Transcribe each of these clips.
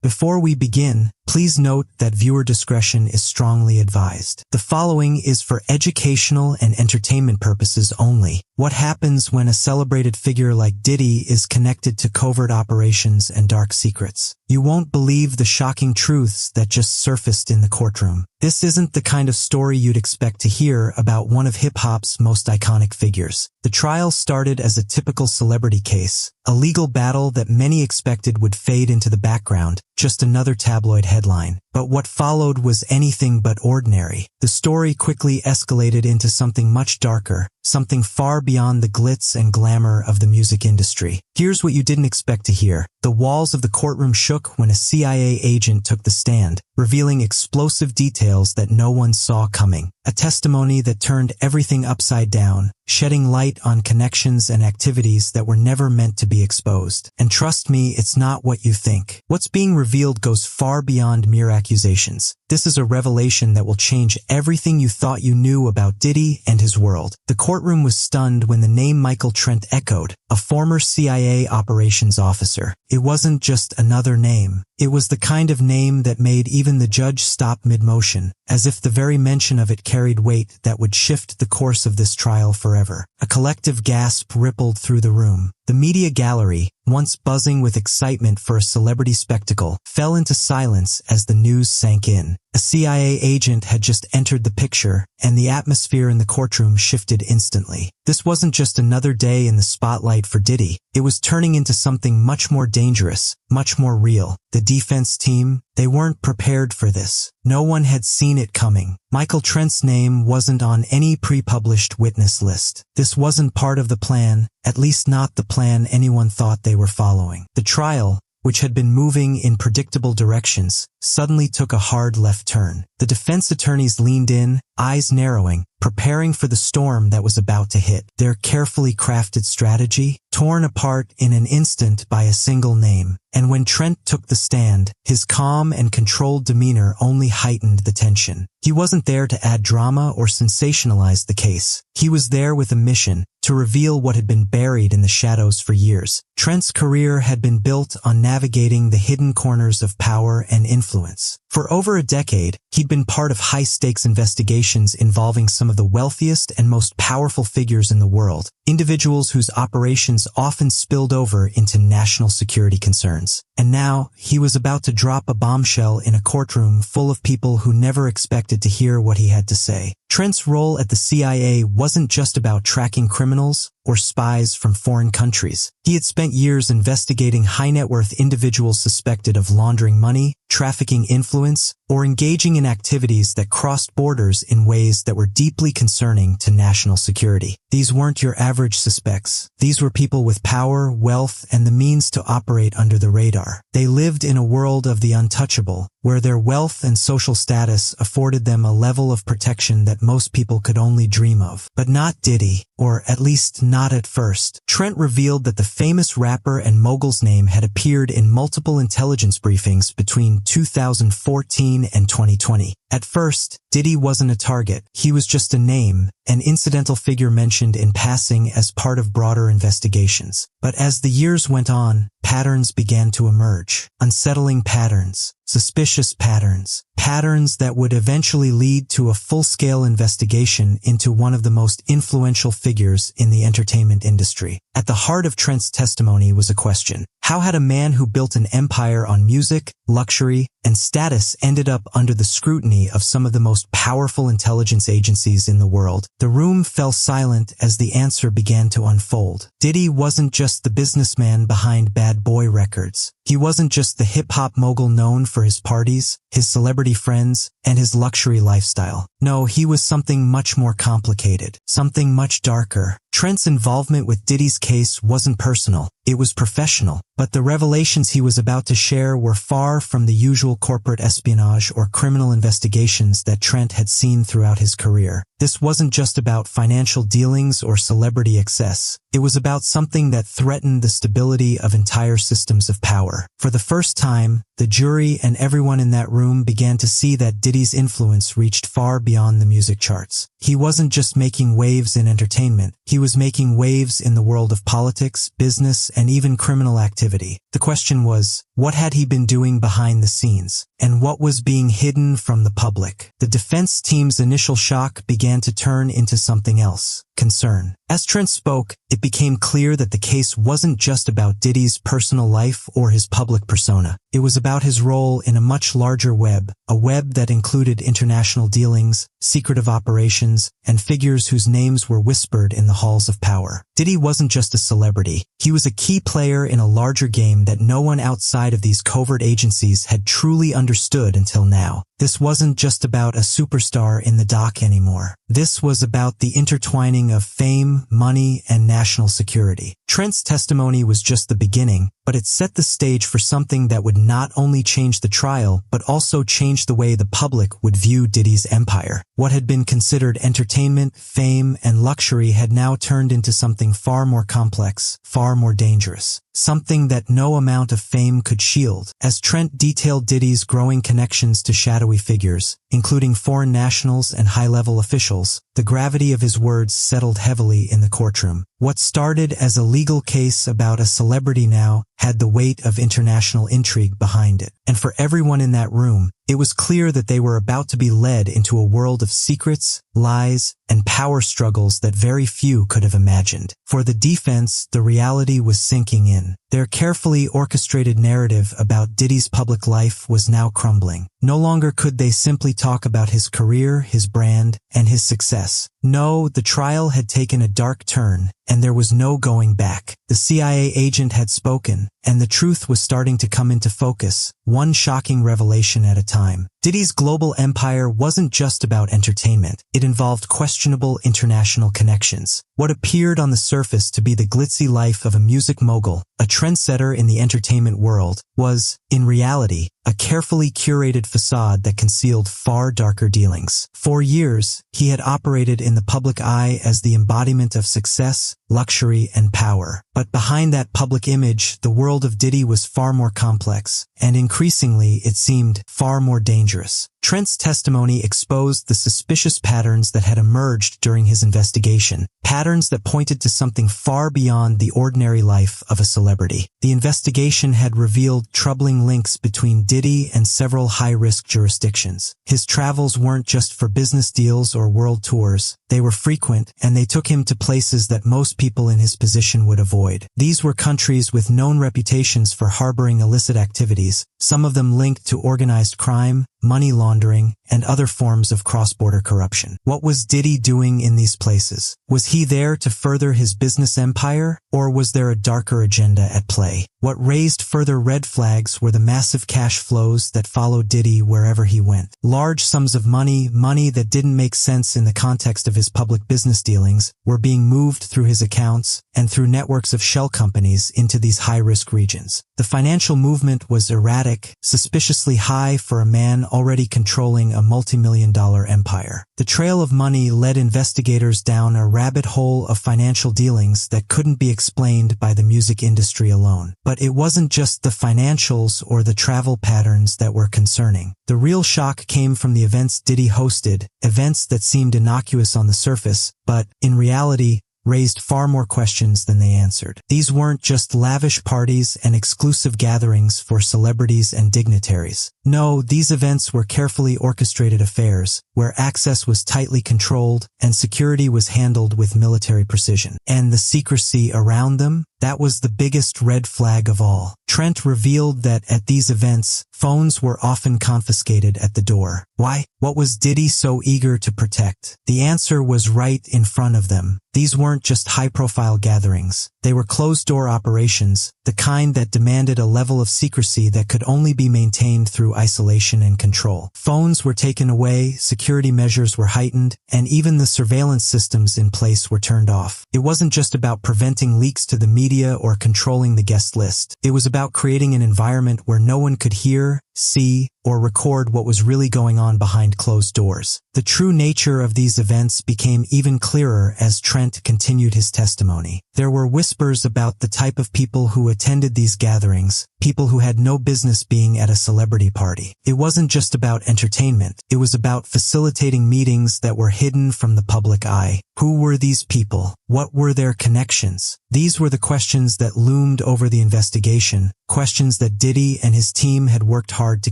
Before we begin, please note that viewer discretion is strongly advised. The following is for educational and entertainment purposes only. What happens when a celebrated figure like Diddy is connected to covert operations and dark secrets? You won't believe the shocking truths that just surfaced in the courtroom. This isn't the kind of story you'd expect to hear about one of hip-hop's most iconic figures. The trial started as a typical celebrity case, a legal battle that many expected would fade into the background, just another tabloid headline. But what followed was anything but ordinary. The story quickly escalated into something much darker, something far beyond the glitz and glamour of the music industry. Here's what you didn't expect to hear. The walls of the courtroom shook when a CIA agent took the stand, revealing explosive details that no one saw coming. A testimony that turned everything upside down, shedding light on connections and activities that were never meant to be exposed. And trust me, it's not what you think. What's being revealed goes far beyond mere accusations. This is a revelation that will change everything you thought you knew about Diddy and his world. The courtroom was stunned when the name Michael Trent echoed, a former CIA operations officer. It wasn't just another name. It was the kind of name that made even the judge stop mid-motion, as if the very mention of it carried weight that would shift the course of this trial forever. A collective gasp rippled through the room. The media gallery, once buzzing with excitement for a celebrity spectacle, fell into silence as the news sank in. A CIA agent had just entered the picture, and the atmosphere in the courtroom shifted instantly. This wasn't just another day in the spotlight for Diddy. It was turning into something much more dangerous, much more real. The defense team, they weren't prepared for this. No one had seen it coming. Michael Trent's name wasn't on any pre-published witness list. This wasn't part of the plan, at least not the plan anyone thought they were following. The trial, which had been moving in predictable directions, suddenly took a hard left turn. The defense attorneys leaned in, eyes narrowing, preparing for the storm that was about to hit. Their carefully crafted strategy, torn apart in an instant by a single name. And when Trent took the stand, his calm and controlled demeanor only heightened the tension. He wasn't there to add drama or sensationalize the case. He was there with a mission, to reveal what had been buried in the shadows for years. Trent's career had been built on navigating the hidden corners of power and influence. For over a decade, he'd been part of high-stakes investigations involving some of the wealthiest and most powerful figures in the world, individuals whose operations often spilled over into national security concerns. And now, he was about to drop a bombshell in a courtroom full of people who never expected to hear what he had to say. Trent's role at the CIA wasn't just about tracking criminals or spies from foreign countries. He had spent years investigating high-net-worth individuals suspected of laundering money, trafficking influence, or engaging in activities that crossed borders in ways that were deeply concerning to national security. These weren't your average suspects. These were people with power, wealth, and the means to operate under the radar. They lived in a world of the untouchable, where their wealth and social status afforded them a level of protection that most people could only dream of. But not Diddy, or at least not at first. Trent revealed that the famous rapper and mogul's name had appeared in multiple intelligence briefings between 2014 and 2020. At first, Diddy wasn't a target. He was just a name, an incidental figure mentioned in passing as part of broader investigations. But as the years went on, patterns began to emerge. Unsettling patterns, suspicious patterns, patterns that would eventually lead to a full-scale investigation into one of the most influential figures in the entertainment industry. At the heart of Trent's testimony was a question. How had a man who built an empire on music, luxury, and status ended up under the scrutiny of some of the most powerful intelligence agencies in the world? The room fell silent as the answer began to unfold. Diddy wasn't just the businessman behind Bad Boy Records. He wasn't just the hip-hop mogul known for his parties, his celebrity friends, and his luxury lifestyle. No, he was something much more complicated, something much darker. Trent's involvement with Diddy's case wasn't personal, it was professional, but the revelations he was about to share were far from the usual corporate espionage or criminal investigations that Trent had seen throughout his career. This wasn't just about financial dealings or celebrity excess. It was about something that threatened the stability of entire systems of power. For the first time, the jury and everyone in that room began to see that Diddy's influence reached far beyond the music charts. He wasn't just making waves in entertainment. He was making waves in the world of politics, business, and even criminal activity. The question was, what had he been doing behind the scenes? And what was being hidden from the public? The defense team's initial shock began to turn into something else: concern. As Trent spoke, it became clear that the case wasn't just about Diddy's personal life or his public persona. It was about his role in a much larger web, a web that included international dealings, secretive operations, and figures whose names were whispered in the halls of power. Diddy wasn't just a celebrity. He was a key player in a larger game that no one outside of these covert agencies had truly understood until now. This wasn't just about a superstar in the dock anymore. This was about the intertwining of fame, money, and national security. Trent's testimony was just the beginning, but it set the stage for something that would not only change the trial, but also change the way the public would view Diddy's empire. What had been considered entertainment, fame, and luxury had now turned into something far more complex, far more dangerous. Something that no amount of fame could shield. As Trent detailed Diddy's growing connections to shadowy figures, including foreign nationals and high-level officials, the gravity of his words settled heavily in the courtroom. What started as a legal case about a celebrity now had the weight of international intrigue behind it. And for everyone in that room, it was clear that they were about to be led into a world of secrets, lies, and power struggles that very few could have imagined. For the defense, the reality was sinking in. Their carefully orchestrated narrative about Diddy's public life was now crumbling. No longer could they simply talk about his career, his brand, and his success. No, the trial had taken a dark turn, and there was no going back. The CIA agent had spoken, and the truth was starting to come into focus, one shocking revelation at a time. Diddy's global empire wasn't just about entertainment. It involved questionable international connections. What appeared on the surface to be the glitzy life of a music mogul, a trendsetter in the entertainment world, was, in reality, a carefully curated facade that concealed far darker dealings. For years, he had operated in the public eye as the embodiment of success, luxury, and power. But behind that public image, the world of Diddy was far more complex, and increasingly, it seemed, far more dangerous. Trent's testimony exposed the suspicious patterns that had emerged during his investigation, patterns that pointed to something far beyond the ordinary life of a celebrity. The investigation had revealed troubling links between Diddy and several high-risk jurisdictions. His travels weren't just for business deals or world tours. They were frequent, and they took him to places that most people in his position would avoid. These were countries with known reputations for harboring illicit activities, some of them linked to organized crime, money laundering, and other forms of cross-border corruption. What was Diddy doing in these places? Was he there to further his business empire, or was there a darker agenda at play? What raised further red flags were the massive cash flows that followed Diddy wherever he went. Large sums of money that didn't make sense in the context of his public business dealings, were being moved through his accounts and through networks of shell companies into these high-risk regions. The financial movement was erratic, suspiciously high for a man already controlling a multi-million-dollar empire. The trail of money led investigators down a rabbit hole of financial dealings that couldn't be explained by the music industry alone. But it wasn't just the financials or the travel patterns that were concerning. The real shock came from the events Diddy hosted, events that seemed innocuous on the surface, but, in reality, raised far more questions than they answered. These weren't just lavish parties and exclusive gatherings for celebrities and dignitaries. No, these events were carefully orchestrated affairs, where access was tightly controlled and security was handled with military precision. And the secrecy around them? That was the biggest red flag of all. Trent revealed that at these events, phones were often confiscated at the door. Why? What was Diddy so eager to protect? The answer was right in front of them. These weren't just high-profile gatherings. They were closed-door operations, the kind that demanded a level of secrecy that could only be maintained through isolation and control. Phones were taken away, security measures were heightened, and even the surveillance systems in place were turned off. It wasn't just about preventing leaks to the media or controlling the guest list. It was about creating an environment where no one could hear, see, or record what was really going on behind closed doors. The true nature of these events became even clearer as Trent continued his testimony. There were whispers about the type of people who attended these gatherings, people who had no business being at a celebrity party. It wasn't just about entertainment, it was about facilitating meetings that were hidden from the public eye. Who were these people? What were their connections? These were the questions that loomed over the investigation, questions that Diddy and his team had worked hard to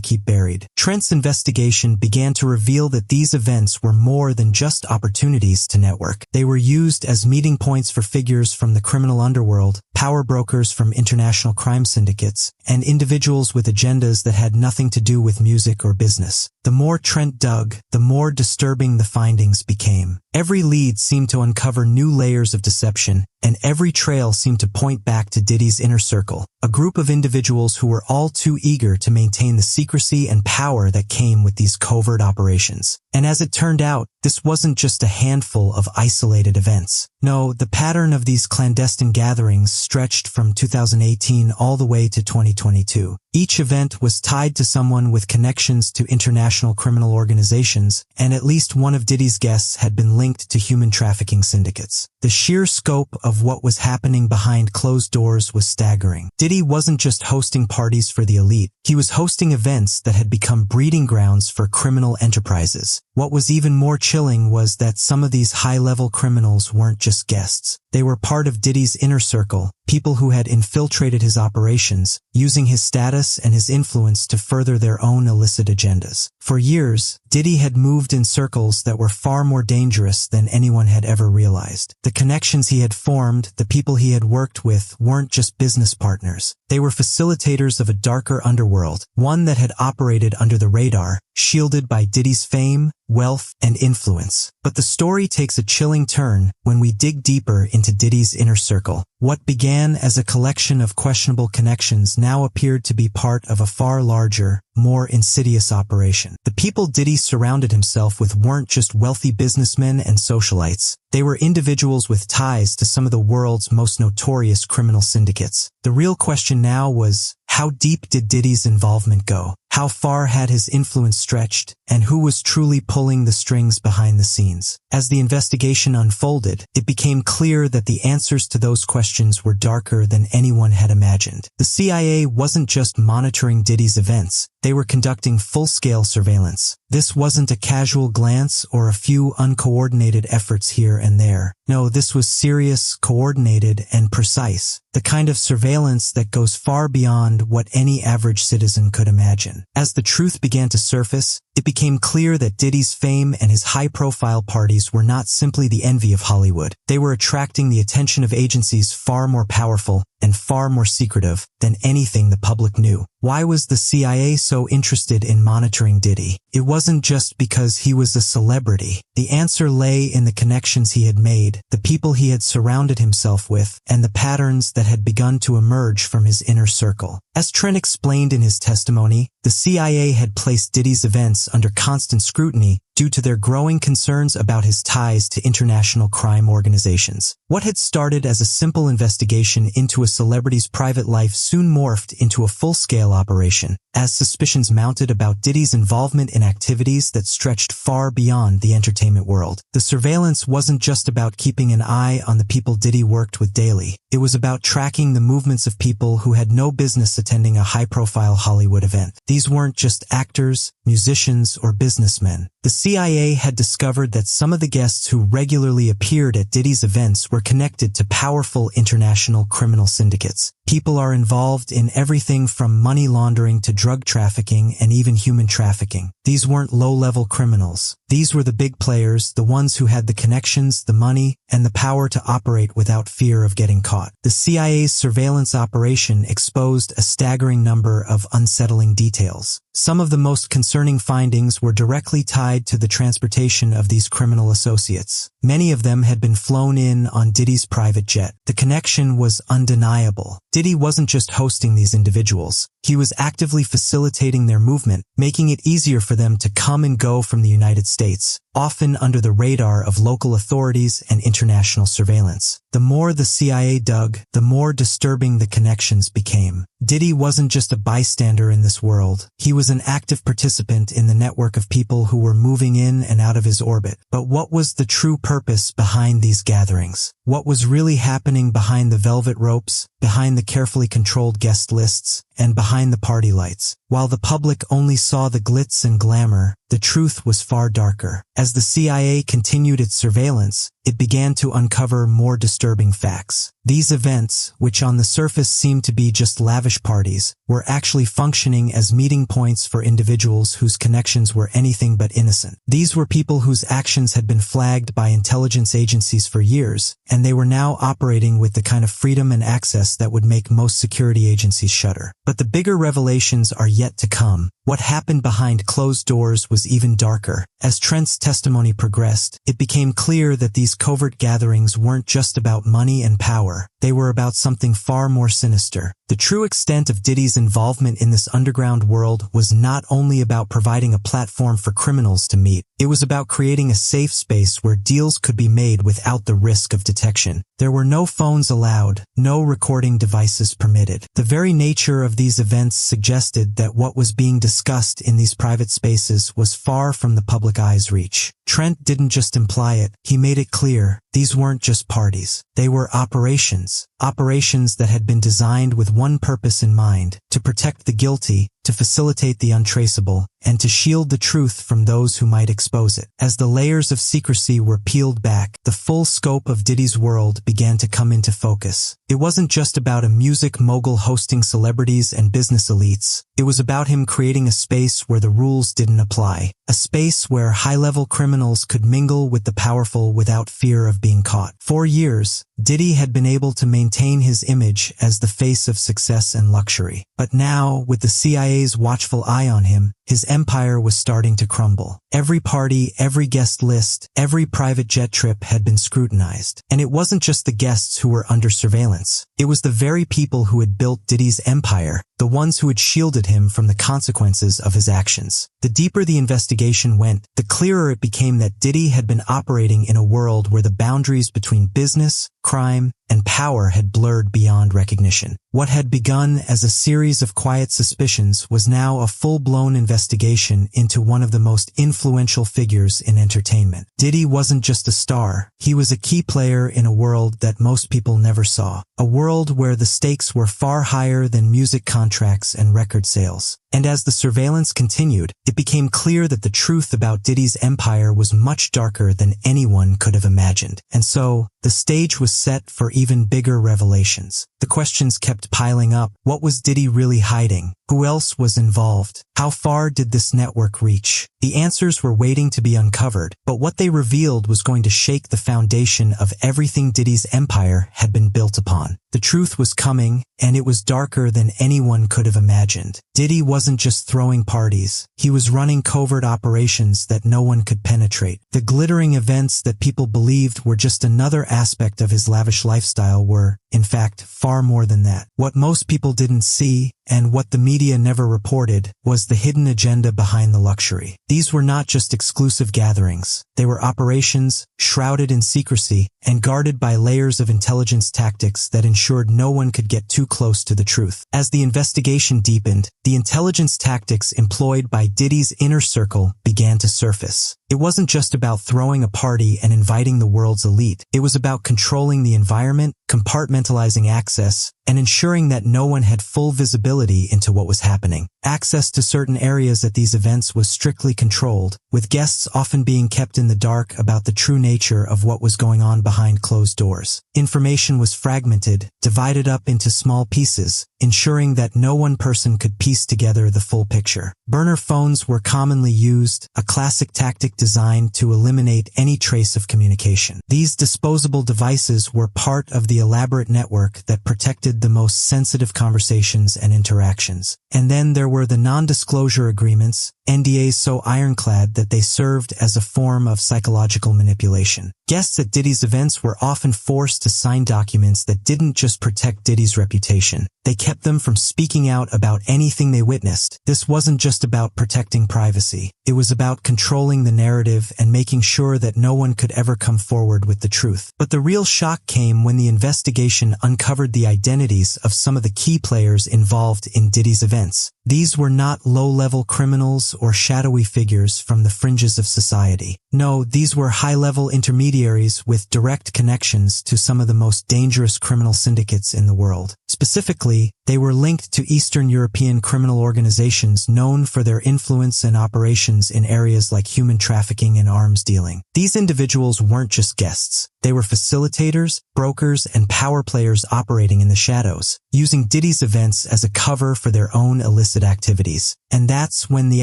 keep buried. Trent's investigation began to reveal that these events were more than just opportunities to network. They were used as meeting points for figures from the criminal underworld, power brokers from international crime syndicates, and individuals with agendas that had nothing to do with music or business. The more Trent dug, the more disturbing the findings became. Every lead seemed to uncover new layers of deception, and every trail seemed to point back to Diddy's inner circle, a group of individuals who were all too eager to maintain the secrecy and power that came with these covert operations. And as it turned out, this wasn't just a handful of isolated events. No, the pattern of these clandestine gatherings stretched from 2018 all the way to 2022. Each event was tied to someone with connections to international criminal organizations, and at least one of Diddy's guests had been linked to human trafficking syndicates. The sheer scope of what was happening behind closed doors was staggering. Diddy wasn't just hosting parties for the elite, he was hosting events that had become breeding grounds for criminal enterprises. What was even more chilling was that some of these high-level criminals weren't just guests. They were part of Diddy's inner circle, people who had infiltrated his operations, using his status and his influence to further their own illicit agendas. For years, Diddy had moved in circles that were far more dangerous than anyone had ever realized. The connections he had formed, the people he had worked with, weren't just business partners. They were facilitators of a darker underworld, one that had operated under the radar, shielded by Diddy's fame, wealth, and influence. But the story takes a chilling turn when we dig deeper into Diddy's inner circle. What began as a collection of questionable connections now appeared to be part of a far larger, more insidious operation. The people Diddy surrounded himself with weren't just wealthy businessmen and socialites. They were individuals with ties to some of the world's most notorious criminal syndicates. The real question now was, how deep did Diddy's involvement go? How far had his influence stretched? And who was truly pulling the strings behind the scenes? As the investigation unfolded, it became clear that the answers to those questions were darker than anyone had imagined. The CIA wasn't just monitoring Diddy's events. They were conducting full-scale surveillance. This wasn't a casual glance or a few uncoordinated efforts here and there. No, this was serious, coordinated, and precise. The kind of surveillance that goes far beyond what any average citizen could imagine. As the truth began to surface, it became clear that Diddy's fame and his high-profile parties were not simply the envy of Hollywood. They were attracting the attention of agencies far more powerful and far more secretive than anything the public knew. Why was the CIA so interested in monitoring Diddy? It wasn't just because he was a celebrity. The answer lay in the connections he had made, the people he had surrounded himself with, and the patterns that had begun to emerge from his inner circle. As Trent explained in his testimony, the CIA had placed Diddy's events under constant scrutiny due to their growing concerns about his ties to international crime organizations. What had started as a simple investigation into a celebrity's private life soon morphed into a full-scale operation, as suspicions mounted about Diddy's involvement in activities that stretched far beyond the entertainment world. The surveillance wasn't just about keeping an eye on the people Diddy worked with daily. It was about tracking the movements of people who had no business attending a high-profile Hollywood event. These weren't just actors, musicians, or businessmen. The CIA had discovered that some of the guests who regularly appeared at Diddy's events were connected to powerful international criminal syndicates. People are involved in everything from money laundering to drug trafficking and even human trafficking. These weren't low-level criminals. These were the big players, the ones who had the connections, the money, and the power to operate without fear of getting caught. The CIA's surveillance operation exposed a staggering number of unsettling details. Some of the most concerning findings were directly tied to the transportation of these criminal associates. Many of them had been flown in on Diddy's private jet. The connection was undeniable. Diddy wasn't just hosting these individuals. He was actively facilitating their movement, making it easier for them to come and go from the United States. often under the radar of local authorities and international surveillance. The more the CIA dug, the more disturbing the connections became. Diddy wasn't just a bystander in this world. He was an active participant in the network of people who were moving in and out of his orbit. But what was the true purpose behind these gatherings? What was really happening behind the velvet ropes, behind the carefully controlled guest lists, and behind the party lights? While the public only saw the glitz and glamour, the truth was far darker. As the CIA continued its surveillance, it began to uncover more disturbing facts. These events, which on the surface seemed to be just lavish parties, were actually functioning as meeting points for individuals whose connections were anything but innocent. These were people whose actions had been flagged by intelligence agencies for years, and they were now operating with the kind of freedom and access that would make most security agencies shudder. But the bigger revelations are yet to come. What happened behind closed doors was even darker. As Trent's testimony progressed, it became clear that these covert gatherings weren't just about money and power. They were about something far more sinister. The true extent of Diddy's involvement in this underground world was not only about providing a platform for criminals to meet. It was about creating a safe space where deals could be made without the risk of detection. There were no phones allowed, no recording devices permitted. The very nature of these events suggested that what was being discussed in these private spaces was far from the public eye's reach. Trent didn't just imply it, he made it clear. These weren't just parties. They were operations. Operations that had been designed with one purpose in mind: to protect the guilty, to facilitate the untraceable, and to shield the truth from those who might expose it. As the layers of secrecy were peeled back, the full scope of Diddy's world began to come into focus. It wasn't just about a music mogul hosting celebrities and business elites. It was about him creating a space where the rules didn't apply. A space where high-level criminals could mingle with the powerful without fear of being caught. For years, Diddy had been able to maintain his image as the face of success and luxury. But now, with the CIA's watchful eye on him, his empire was starting to crumble. Every party, every guest list, every private jet trip had been scrutinized. And it wasn't just the guests who were under surveillance. It was the very people who had built Diddy's empire, the ones who had shielded him from the consequences of his actions. The deeper the investigation went, the clearer it became that Diddy had been operating in a world where the boundaries between business, crime, and power had blurred beyond recognition. What had begun as a series of quiet suspicions was now a full-blown investigation into one of the most influential figures in entertainment. Diddy wasn't just a star, he was a key player in a world that most people never saw. A world where the stakes were far higher than music contracts and record sales. And as the surveillance continued, it became clear that the truth about Diddy's empire was much darker than anyone could have imagined. And so, the stage was set for even bigger revelations. The questions kept piling up. What was Diddy really hiding? Who else was involved? How far did this network reach? The answers were waiting to be uncovered, but what they revealed was going to shake the foundation of everything Diddy's empire had been built upon. The truth was coming, and it was darker than anyone could have imagined. Diddy wasn't just throwing parties. He was running covert operations that no one could penetrate. The glittering events that people believed were just another aspect of his lavish lifestyle were, in fact, far more than that. What most people didn't see, and what the media never reported, was the hidden agenda behind the luxury. These were not just exclusive gatherings. They were operations, shrouded in secrecy, and guarded by layers of intelligence tactics that ensured no one could get too close to the truth. As the investigation deepened, the intelligence tactics employed by Diddy's inner circle began to surface. It wasn't just about throwing a party and inviting the world's elite. It was about controlling the environment, compartmentalizing access, and ensuring that no one had full visibility into what was happening. Access to certain areas at these events was strictly controlled, with guests often being kept in the dark about the true nature of what was going on behind closed doors. Information was fragmented, divided up into small pieces, ensuring that no one person could piece together the full picture. Burner phones were commonly used, a classic tactic designed to eliminate any trace of communication. These disposable devices were part of the elaborate network that protected the most sensitive conversations and interactions. And then there were the non-disclosure agreements, NDAs so ironclad that they served as a form of psychological manipulation. Guests at Diddy's events were often forced to sign documents that didn't just protect Diddy's reputation. They kept them from speaking out about anything they witnessed. This wasn't just about protecting privacy. It was about controlling the narrative and making sure that no one could ever come forward with the truth. But the real shock came when the investigation uncovered the identities of some of the key players involved in Diddy's events. These were not low-level criminals or shadowy figures from the fringes of society. No, these were high-level intermediaries with direct connections to some of the most dangerous criminal syndicates in the world. Specifically, they were linked to Eastern European criminal organizations known for their influence and operations in areas like human trafficking and arms dealing. These individuals weren't just guests. They were facilitators, brokers, and power players operating in the shadows, using Diddy's events as a cover for their own illicit activities. And that's when the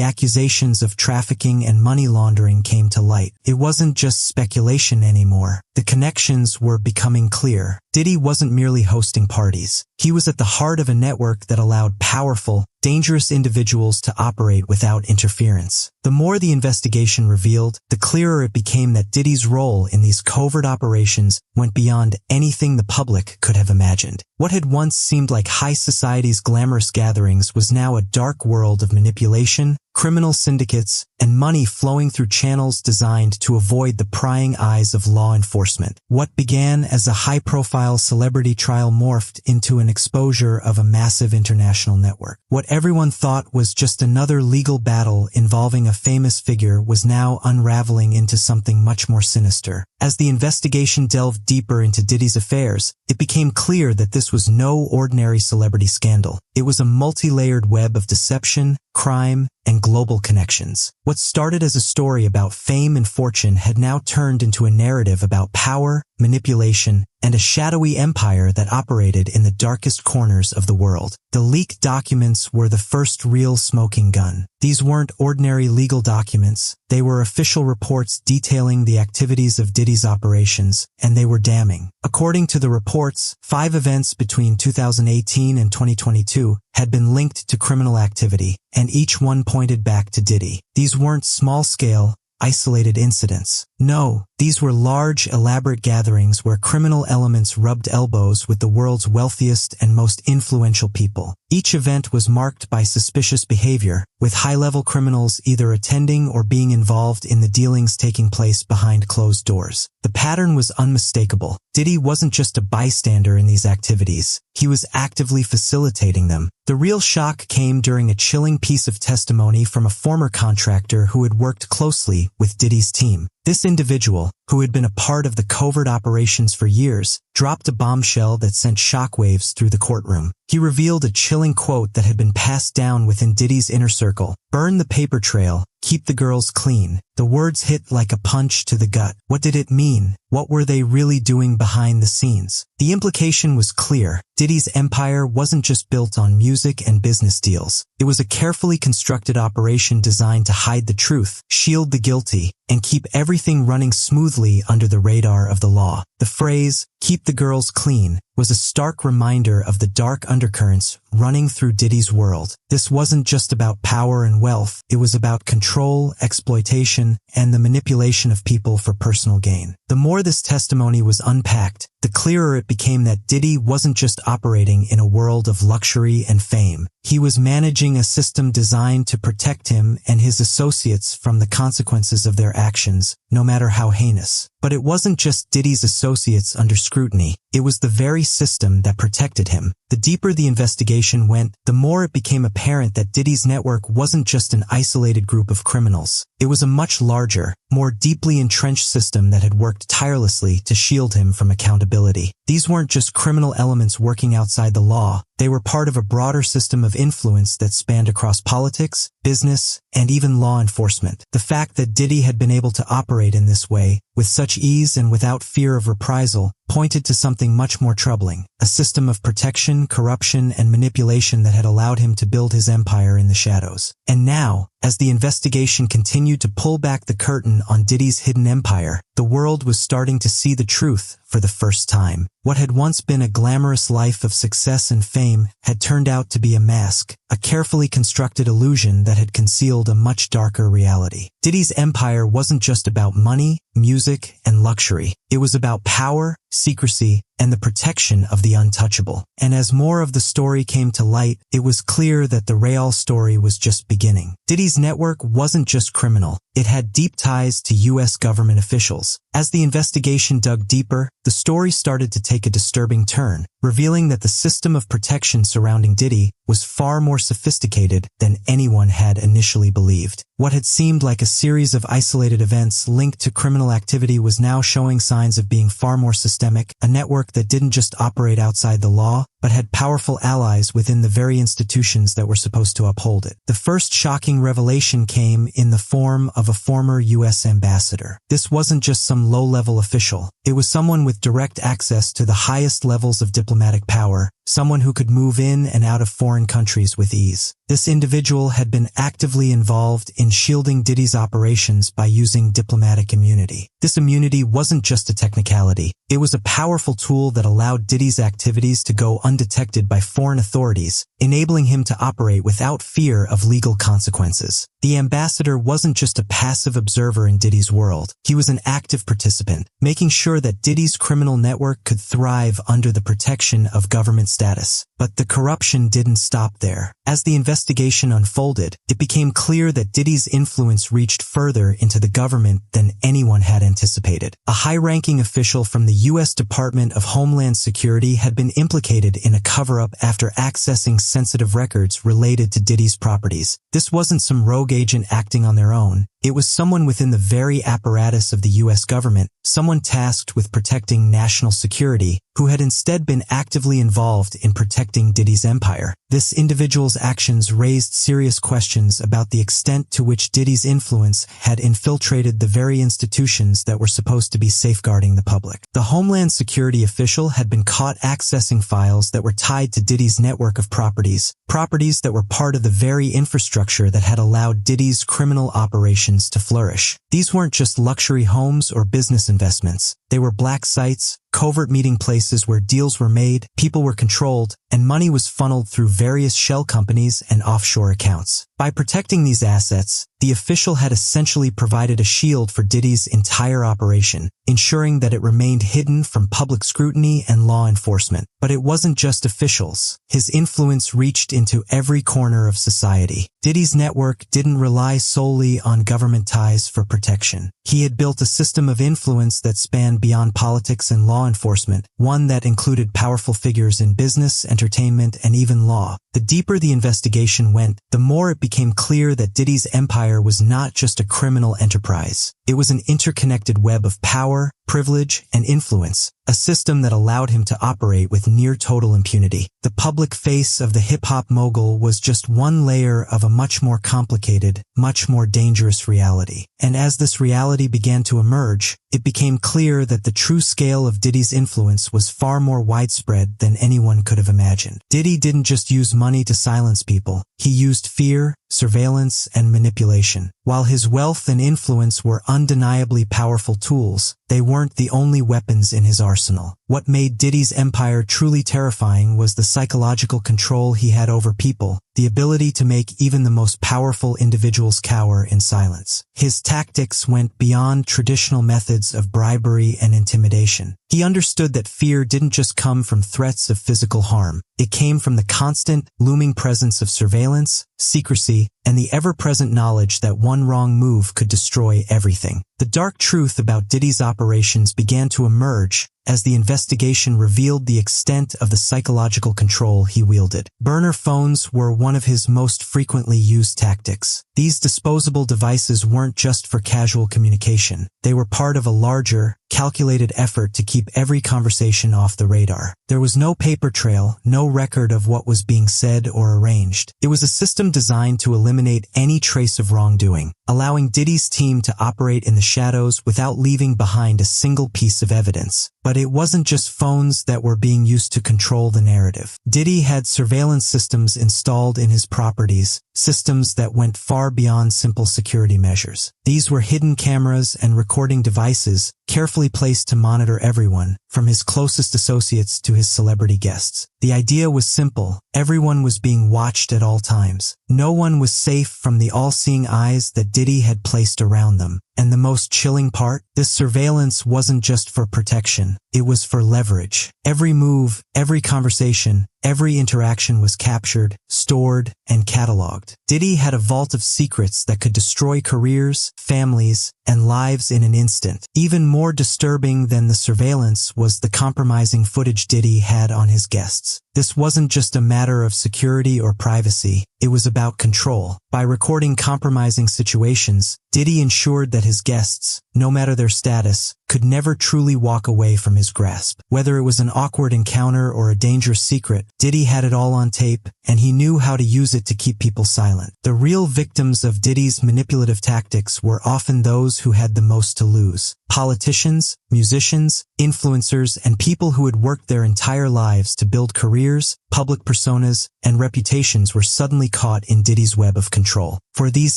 accusations of trafficking and money laundering came to light. It wasn't just speculation anymore. The connections were becoming clear. Diddy wasn't merely hosting parties. He was at the heart of a network that allowed powerful, dangerous individuals to operate without interference. The more the investigation revealed, the clearer it became that Diddy's role in these covert operations went beyond anything the public could have imagined. What had once seemed like high society's glamorous gatherings was now a dark world of manipulation, criminal syndicates, and money flowing through channels designed to avoid the prying eyes of law enforcement. What began as a high-profile celebrity trial morphed into an exposure of a massive international network. What everyone thought was just another legal battle involving a famous figure was now unraveling into something much more sinister. As the investigation delved deeper into Diddy's affairs, it became clear that this was no ordinary celebrity scandal. It was a multi-layered web of deception, crime, and global connections. What started as a story about fame and fortune had now turned into a narrative about power, manipulation, and a shadowy empire that operated in the darkest corners of the world. The leaked documents were the first real smoking gun. These weren't ordinary legal documents. They were official reports detailing the activities of Diddy's operations, and they were damning. According to the reports, 5 events between 2018 and 2022 had been linked to criminal activity, and each one pointed back to Diddy. These weren't small-scale, isolated incidents. No, these were large, elaborate gatherings where criminal elements rubbed elbows with the world's wealthiest and most influential people. Each event was marked by suspicious behavior, with high-level criminals either attending or being involved in the dealings taking place behind closed doors. The pattern was unmistakable. Diddy wasn't just a bystander in these activities. He was actively facilitating them. The real shock came during a chilling piece of testimony from a former contractor who had worked closely with Diddy's team. This individual, who had been a part of the covert operations for years, dropped a bombshell that sent shockwaves through the courtroom. He revealed a chilling quote that had been passed down within Diddy's inner circle: "Burn the paper trail, keep the girls clean." The words hit like a punch to the gut. What did it mean? What were they really doing behind the scenes? The implication was clear. Diddy's empire wasn't just built on music and business deals. It was a carefully constructed operation designed to hide the truth, shield the guilty, and keep everything running smoothly under the radar of the law. The phrase, "keep the girls clean," was a stark reminder of the dark undercurrents running through Diddy's world. This wasn't just about power and wealth. It was about control, exploitation, and the manipulation of people for personal gain. The more this testimony was unpacked, the clearer it became that Diddy wasn't just operating in a world of luxury and fame. He was managing a system designed to protect him and his associates from the consequences of their actions, no matter how heinous. But it wasn't just Diddy's associates under scrutiny. It was the very system that protected him. The deeper the investigation went, the more it became apparent that Diddy's network wasn't just an isolated group of criminals. It was a much larger, more deeply entrenched system that had worked tirelessly to shield him from accountability. These weren't just criminal elements working outside the law. They were part of a broader system of influence that spanned across politics, business, and even law enforcement. The fact that Diddy had been able to operate in this way, with such ease and without fear of reprisal, pointed to something much more troubling: a system of protection, corruption, and manipulation that had allowed him to build his empire in the shadows. And now, as the investigation continued to pull back the curtain on Diddy's hidden empire, the world was starting to see the truth for the first time. What had once been a glamorous life of success and fame had turned out to be a mask, a carefully constructed illusion that had concealed a much darker reality. Diddy's empire wasn't just about money, music, and luxury. It was about power, secrecy, and the protection of the untouchable. And as more of the story came to light, it was clear that the real story was just beginning. Diddy's network wasn't just criminal. It had deep ties to U.S. government officials. As the investigation dug deeper, the story started to take a disturbing turn, revealing that the system of protection surrounding Diddy was far more sophisticated than anyone had initially believed. What had seemed like a series of isolated events linked to criminal activity was now showing signs of being far more systemic, a network that didn't just operate outside the law, but had powerful allies within the very institutions that were supposed to uphold it. The first shocking revelation came in the form of a former U.S. ambassador. This wasn't just some low-level official. It was someone with direct access to the highest levels of diplomatic power, someone who could move in and out of foreign countries with ease. This individual had been actively involved in shielding Diddy's operations by using diplomatic immunity. This immunity wasn't just a technicality. It was a powerful tool that allowed Diddy's activities to go undetected by foreign authorities, enabling him to operate without fear of legal consequences. The ambassador wasn't just a passive observer in Diddy's world. He was an active participant, making sure that Diddy's criminal network could thrive under the protection of government status. But the corruption didn't stop there. As the investigation unfolded, it became clear that Diddy's influence reached further into the government than anyone had anticipated. A high-ranking official from the U.S. Department of Homeland Security had been implicated in a cover-up after accessing sensitive records related to Diddy's properties. This wasn't some rogue agent acting on their own. It was someone within the very apparatus of the U.S. government, someone tasked with protecting national security, who had instead been actively involved in protecting Diddy's empire. This individual's actions raised serious questions about the extent to which Diddy's influence had infiltrated the very institutions that were supposed to be safeguarding the public. The Homeland Security official had been caught accessing files that were tied to Diddy's network of properties that were part of the very infrastructure that had allowed Diddy's criminal operations to flourish. These weren't just luxury homes or business investments. They were black sites, covert meeting places where deals were made, people were controlled, and money was funneled through various shell companies and offshore accounts. By protecting these assets, the official had essentially provided a shield for Diddy's entire operation, ensuring that it remained hidden from public scrutiny and law enforcement. But it wasn't just officials. His influence reached into every corner of society. Diddy's network didn't rely solely on government ties for protection. He had built a system of influence that spanned beyond politics and law enforcement, one that included powerful figures in business, entertainment, and even law. The deeper the investigation went, the more it became clear that Diddy's empire was not just a criminal enterprise. It was an interconnected web of power, privilege, and influence, a system that allowed him to operate with near total impunity. The public face of the hip-hop mogul was just one layer of a much more complicated, much more dangerous reality. And as this reality began to emerge, it became clear that the true scale of Diddy's influence was far more widespread than anyone could have imagined. Diddy didn't just use money to silence people. He used fear, surveillance, and manipulation. While his wealth and influence were undeniably powerful tools, they weren't the only weapons in his arsenal. What made Diddy's empire truly terrifying was the psychological control he had over people, the ability to make even the most powerful individuals cower in silence. His tactics went beyond traditional methods of bribery and intimidation. He understood that fear didn't just come from threats of physical harm. It came from the constant, looming presence of surveillance, secrecy, and the ever-present knowledge that one wrong move could destroy everything. The dark truth about Diddy's operations began to emerge as the investigation revealed the extent of the psychological control he wielded. Burner phones were one of his most frequently used tactics. These disposable devices weren't just for casual communication. They were part of a larger, calculated effort to keep every conversation off the radar. There was no paper trail, no record of what was being said or arranged. It was a system designed to eliminate any trace of wrongdoing, allowing Diddy's team to operate in the shadows without leaving behind a single piece of evidence. But it wasn't just phones that were being used to control the narrative. Diddy had surveillance systems installed in his properties, systems that went far beyond simple security measures. These were hidden cameras and recording devices carefully placed to monitor everyone, from his closest associates to his celebrity guests. The idea was simple. Everyone was being watched at all times. No one was safe from the all-seeing eyes that Diddy had placed around them. And the most chilling part? This surveillance wasn't just for protection. It was for leverage. Every move, every conversation, every interaction was captured, stored, and cataloged. Diddy had a vault of secrets that could destroy careers, families, and lives in an instant. Even more disturbing than the surveillance was the compromising footage Diddy had on his guests. This wasn't just a matter of security or privacy. It was about control. By recording compromising situations, Diddy ensured that his guests, no matter their status, could never truly walk away from his grasp. Whether it was an awkward encounter or a dangerous secret, Diddy had it all on tape, and he knew how to use it to keep people silent. The real victims of Diddy's manipulative tactics were often those who had the most to lose. Politicians, musicians, influencers, and people who had worked their entire lives to build careers, public personas, and reputations were suddenly caught in Diddy's web of control. For these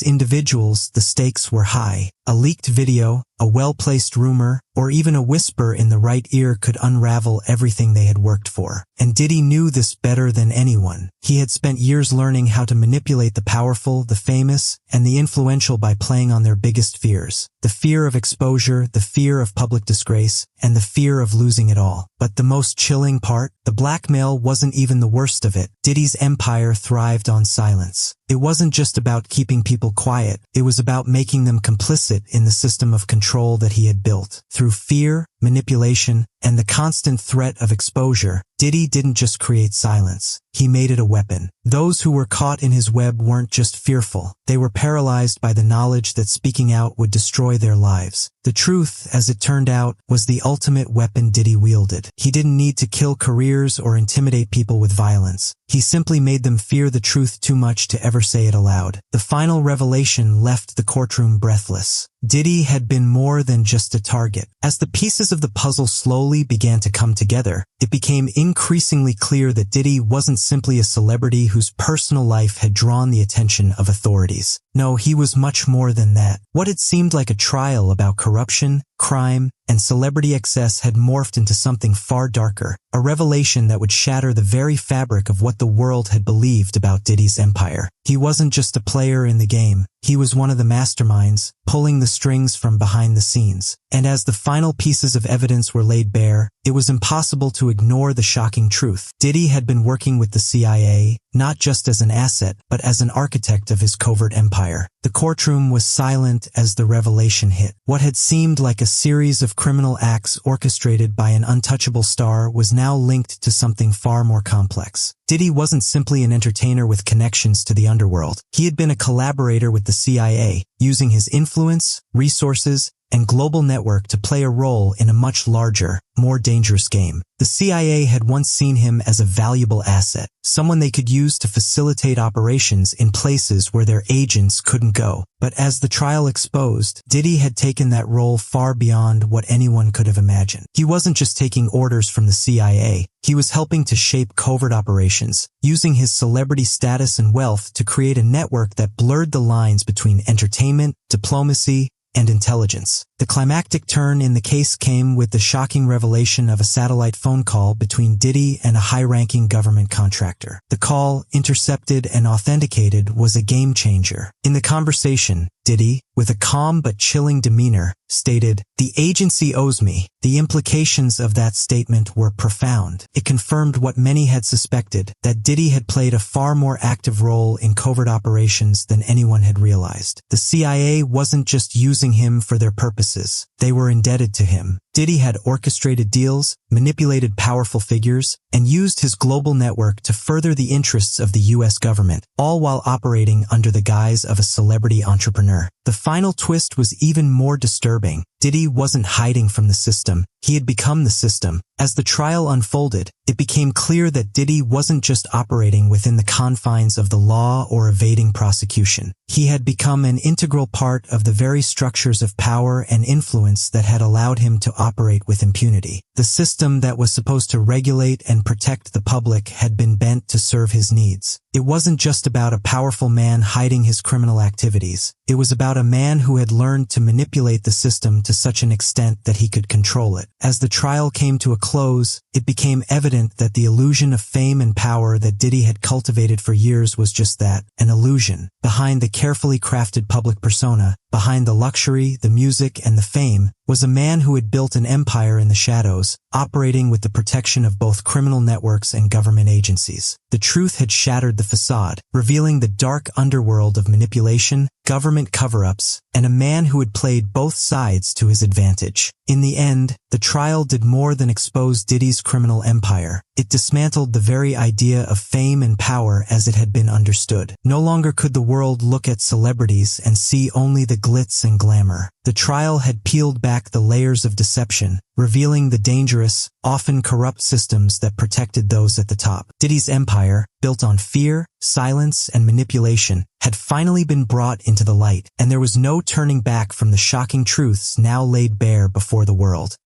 individuals, the stakes were high. A leaked video, a well-placed rumor, or even a whisper in the right ear could unravel everything they had worked for. And Diddy knew this better than anyone. He had spent years learning how to manipulate the powerful, the famous, and the influential by playing on their biggest fears. The fear of exposure, the fear of public disgrace, and the fear of losing it all. But the most chilling part? The blackmail wasn't even the worst of it. Diddy's empire thrived on silence. It wasn't just about keeping people quiet. It was about making them complicit in the system of control that he had built. Through fear, manipulation, and the constant threat of exposure, Diddy didn't just create silence. He made it a weapon. Those who were caught in his web weren't just fearful. They were paralyzed by the knowledge that speaking out would destroy their lives. The truth, as it turned out, was the ultimate weapon Diddy wielded. He didn't need to kill careers or intimidate people with violence. He simply made them fear the truth too much to ever say it aloud. The final revelation left the courtroom breathless. Diddy had been more than just a target. As the pieces of the puzzle slowly began to come together, it became increasingly clear that Diddy wasn't simply a celebrity whose personal life had drawn the attention of authorities. No, he was much more than that. What had seemed like a trial about corruption, crime, and celebrity excess had morphed into something far darker, a revelation that would shatter the very fabric of what the world had believed about Diddy's empire. He wasn't just a player in the game. He was one of the masterminds, pulling the strings from behind the scenes. And as the final pieces of evidence were laid bare, it was impossible to ignore the shocking truth. Diddy had been working with the CIA, not just as an asset, but as an architect of his covert empire. The courtroom was silent as the revelation hit. What had seemed like a series of criminal acts orchestrated by an untouchable star was now linked to something far more complex. Diddy wasn't simply an entertainer with connections to the underworld. He had been a collaborator with the CIA, using his influence, resources, and global network to play a role in a much larger, more dangerous game. The CIA had once seen him as a valuable asset, someone they could use to facilitate operations in places where their agents couldn't go. But as the trial exposed, Diddy had taken that role far beyond what anyone could have imagined. He wasn't just taking orders from the CIA. He was helping to shape covert operations, using his celebrity status and wealth to create a network that blurred the lines between entertainment, diplomacy, and intelligence. The climactic turn in the case came with the shocking revelation of a satellite phone call between Diddy and a high-ranking government contractor. The call, intercepted and authenticated, was a game-changer. In the conversation, Diddy, with a calm but chilling demeanor, stated, "The agency owes me." The implications of that statement were profound. It confirmed what many had suspected, that Diddy had played a far more active role in covert operations than anyone had realized. The CIA wasn't just using him for their purposes. They were indebted to him. Diddy had orchestrated deals, manipulated powerful figures, and used his global network to further the interests of the U.S. government, all while operating under the guise of a celebrity entrepreneur. The final twist was even more disturbing. Diddy wasn't hiding from the system. He had become the system. As the trial unfolded, it became clear that Diddy wasn't just operating within the confines of the law or evading prosecution. He had become an integral part of the very structures of power and influence that had allowed him to operate with impunity. The system that was supposed to regulate and protect the public had been bent to serve his needs. It wasn't just about a powerful man hiding his criminal activities. It was about a man who had learned to manipulate the system to such an extent that he could control it. As the trial came to a close, it became evident that the illusion of fame and power that Diddy had cultivated for years was just that, an illusion. Behind the carefully crafted public persona, behind the luxury, the music, and the fame, was a man who had built an empire in the shadows, operating with the protection of both criminal networks and government agencies. The truth had shattered the facade, revealing the dark underworld of manipulation, government cover-ups, and a man who had played both sides to his advantage. In the end, the trial did more than expose Diddy's criminal empire. It dismantled the very idea of fame and power as it had been understood. No longer could the world look at celebrities and see only the glitz and glamour. The trial had peeled back the layers of deception, revealing the dangerous, often corrupt systems that protected those at the top. Diddy's empire, built on fear, silence, and manipulation, had finally been brought into the light, and there was no turning back from the shocking truths now laid bare before the world.